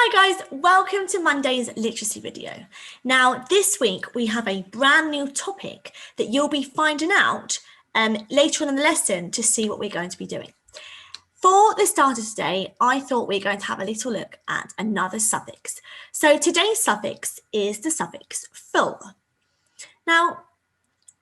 Hi guys, welcome to Monday's literacy video. Now this week we have a brand new topic that you'll be finding out later on in the lesson to see what we're going to be doing. For the start of today, I thought we we're going to have a little look at another suffix. So today's suffix is the suffix full. Now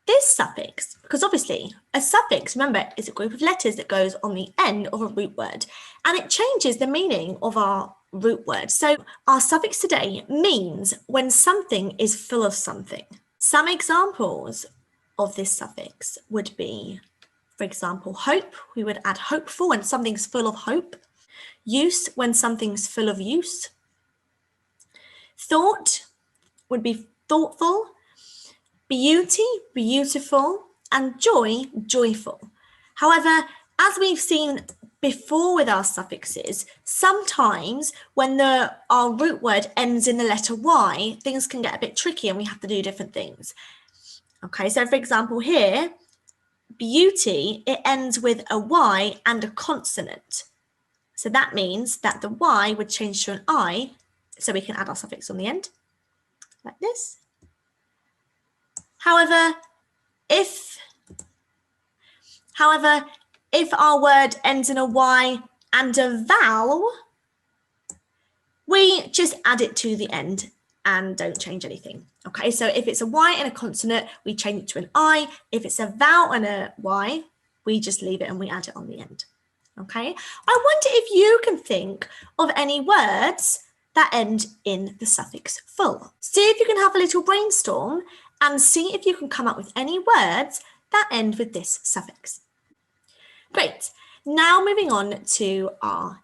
this suffix, because obviously a suffix, remember, is a group of letters that goes on the end of a root word and it changes the meaning of our root word. So our suffix today means when something is full of something. Some examples of this suffix would be, for example, hope. We would add hopeful when something's full of hope. Use when something's full of use. Thought would be thoughtful. Beauty, beautiful, and joy, joyful. However, as we've seen before with our suffixes, sometimes when our root word ends in the letter Y, things can get a bit tricky and we have to do different things. Okay, so for example here, beauty, it ends with a Y and a consonant. So that means that the Y would change to an I, so we can add our suffix on the end, like this. However, if our word ends in a Y and a vowel, we just add it to the end and don't change anything. Okay, so if it's a Y and a consonant, we change it to an I. If it's a vowel and a Y, we just leave it and we add it on the end. Okay, I wonder if you can think of any words that end in the suffix full. See if you can have a little brainstorm and see if you can come up with any words that end with this suffix. Great. Now moving on to our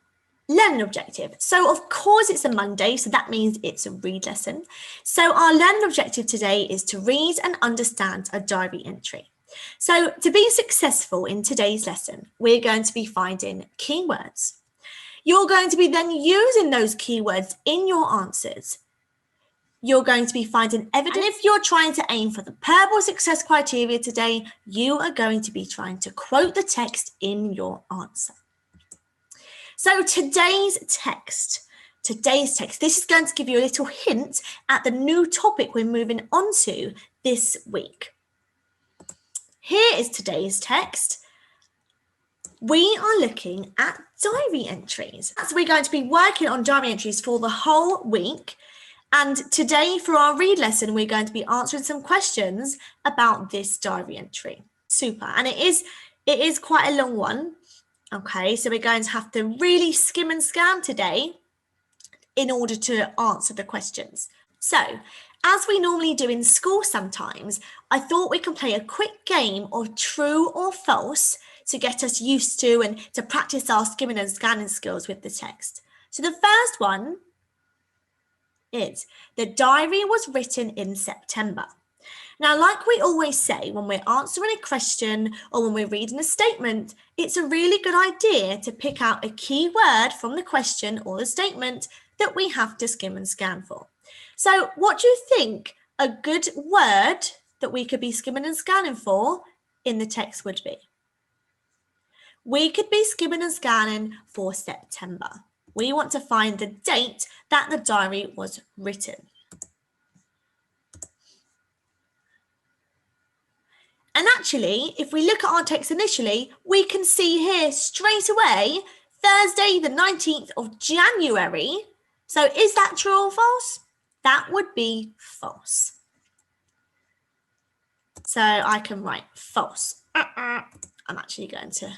learning objective. So of course it's a Monday, so that means it's a read lesson. So our learning objective today is to read and understand a diary entry. So to be successful in today's lesson, we're going to be finding keywords. You're going to be then using those keywords in your answers. You're going to be finding evidence. And if you're trying to aim for the purple success criteria today, you are going to be trying to quote the text in your answer. So today's text, this is going to give you a little hint at the new topic we're moving on to this week. Here is today's text. We are looking at diary entries. So we're going to be working on diary entries for the whole week. And today for our read lesson, we're going to be answering some questions about this diary entry. Super. And it is quite a long one. Okay, so we're going to have to really skim and scan today in order to answer the questions. So, as we normally do in school sometimes, I thought we can play a quick game of true or false to get us used to and to practice our skimming and scanning skills with the text. So the first one is the diary was written in September. Now, like we always say when we're answering a question or when we're reading a statement, it's a really good idea to pick out a key word from the question or the statement that we have to skim and scan for. So what do you think a good word that we could be skimming and scanning for in the text would be? We could be skimming and scanning for September. We want to find the date that the diary was written. And actually, if we look at our text initially, we can see here straight away, Thursday, the 19th of January. So is that true or false? That would be false. So I can write false. I'm actually going to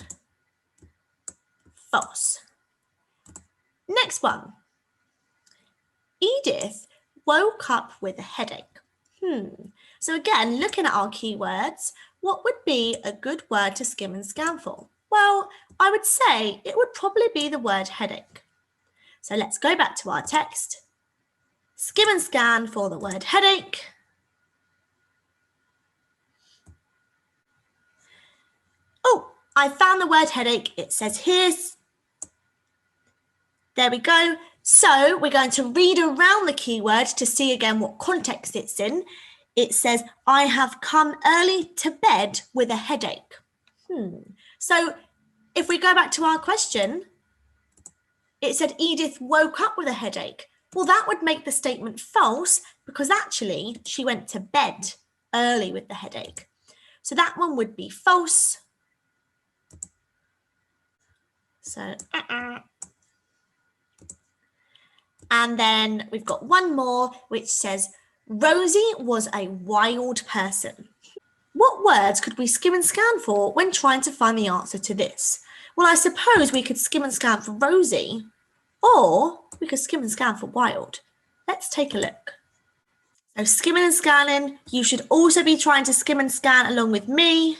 false. Next one. Edith woke up with a headache. So again, looking at our keywords, what would be a good word to skim and scan for? Well, I would say it would probably be the word headache. So let's go back to our text. Skim and scan for the word headache. Oh, I found the word headache. It says here. There we go. So we're going to read around the keyword to see again what context it's in. It says, I have come early to bed with a headache. So if we go back to our question, It said Edith woke up with a headache. Well, that would make the statement false because actually she went to bed early with the headache. So that one would be false. So, And then we've got one more, which says, Rosie was a wild person. What words could we skim and scan for when trying to find the answer to this? Well, I suppose we could skim and scan for Rosie, or we could skim and scan for wild. Let's take a look. So skimming and scanning, you should also be trying to skim and scan along with me.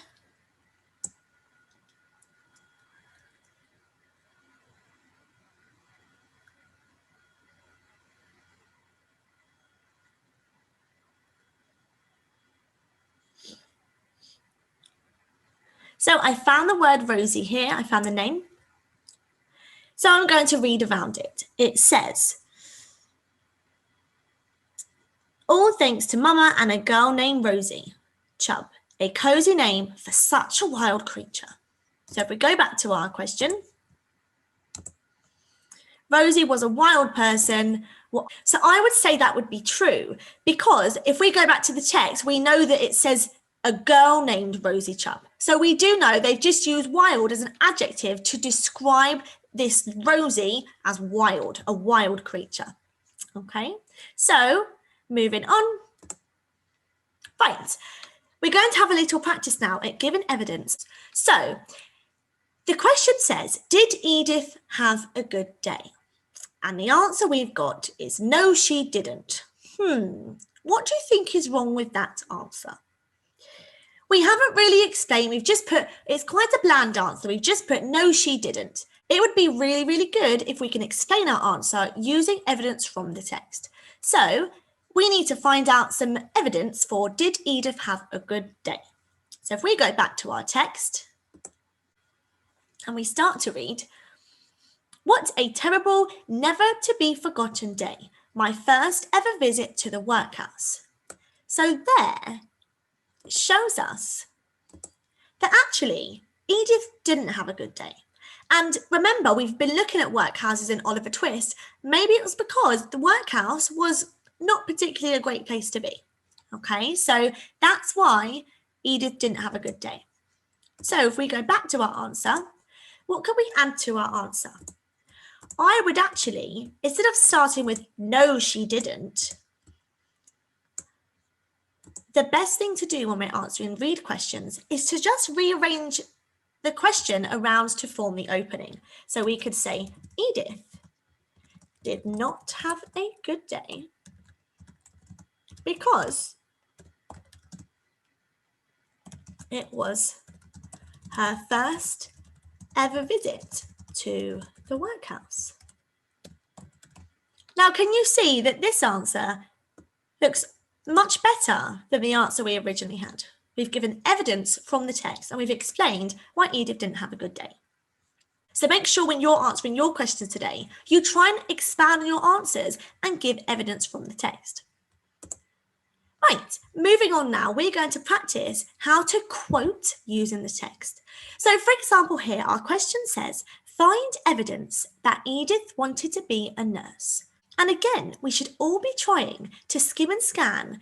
So I found the word Rosie here. I found the name. So I'm going to read around it. It says, all thanks to Mama and a girl named Rosie. Chubb, a cozy name for such a wild creature. So if we go back to our question, Rosie was a wild person. So I would say that would be true because if we go back to the text, we know that it says a girl named Rosie Chubb. So we do know they've just used wild as an adjective to describe this Rosie as wild, a wild creature. Okay, so moving on. Right, we're going to have a little practice now at giving evidence. So the question says, did Edith have a good day? And the answer we've got is no, she didn't. What do you think is wrong with that answer? We haven't really explained, we've just put, it's quite a bland answer. We've just put no, she didn't. It would be really, really good if we can explain our answer using evidence from the text. So we need to find out some evidence for did Edith have a good day? So if we go back to our text and we start to read, what a terrible, never to be forgotten day. My first ever visit to the workhouse. So there it shows us that actually Edith didn't have a good day. And remember, we've been looking at workhouses in Oliver Twist. Maybe it was because the workhouse was not particularly a great place to be. Okay, so that's why Edith didn't have a good day. So if we go back to our answer, what can we add to our answer? I would actually, instead of starting with no, she didn't, the best thing to do when we're answering read questions is to just rearrange the question around to form the opening. So we could say, Edith did not have a good day because it was her first ever visit to the workhouse. Now, can you see that this answer looks much better than the answer we originally had? We've given evidence from the text and we've explained why Edith didn't have a good day. So make sure when you're answering your questions today, you try and expand on your answers and give evidence from the text. Right, moving on now, we're going to practice how to quote using the text. So for example here, our question says, find evidence that Edith wanted to be a nurse. And again, we should all be trying to skim and scan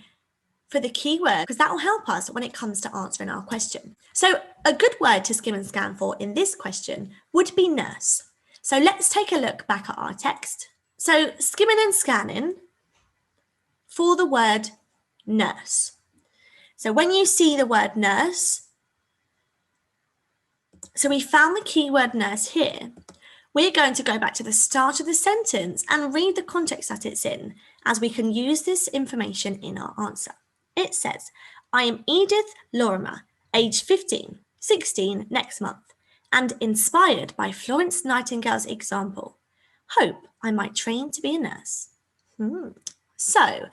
for the key word because that will help us when it comes to answering our question. So a good word to skim and scan for in this question would be nurse. So let's take a look back at our text. So skimming and scanning for the word nurse. So when you see the word nurse, so we found the keyword nurse here. We're going to go back to the start of the sentence and read the context that it's in, as we can use this information in our answer. It says, I am Edith Lorimer, age 15, 16 next month, and inspired by Florence Nightingale's example, hope I might train to be a nurse. So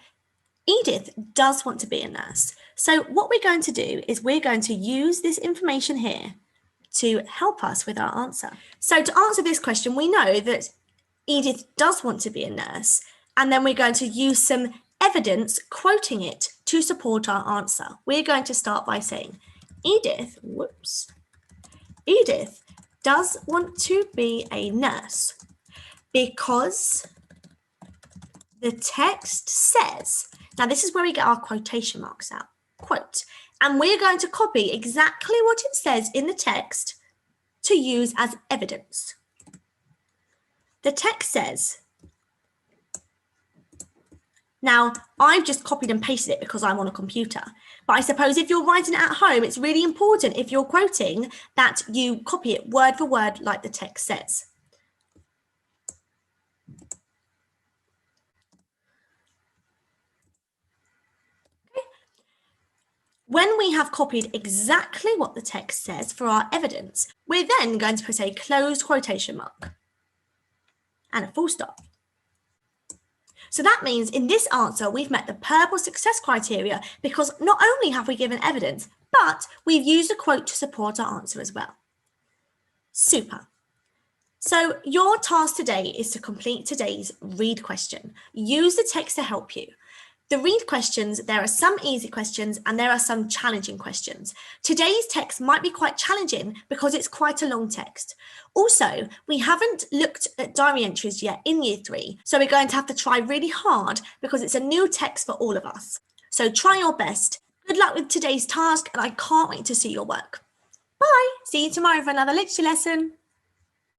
Edith does want to be a nurse. So what we're going to do is we're going to use this information here to help us with our answer. So to answer this question, we know that Edith does want to be a nurse, and then we're going to use some evidence quoting it to support our answer. We're going to start by saying, Edith does want to be a nurse. because the text says, now this is where we get our quotation marks out, quote, and we're going to copy exactly what it says in the text to use as evidence. The text says, now I've just copied and pasted it because I'm on a computer, but I suppose if you're writing it at home, it's really important if you're quoting that you copy it word for word like the text says. When we have copied exactly what the text says for our evidence, we're then going to put a closed quotation mark and a full stop. So that means in this answer, we've met the purple success criteria because not only have we given evidence, but we've used a quote to support our answer as well. Super. So your task today is to complete today's read question. Use the text to help you. The read questions, there are some easy questions and there are some challenging questions. Today's text might be quite challenging because it's quite a long text. Also, we haven't looked at diary entries yet in year 3, so we're going to have to try really hard because it's a new text for all of us. So try your best. Good luck with today's task and I can't wait to see your work. Bye. See you tomorrow for another literature lesson.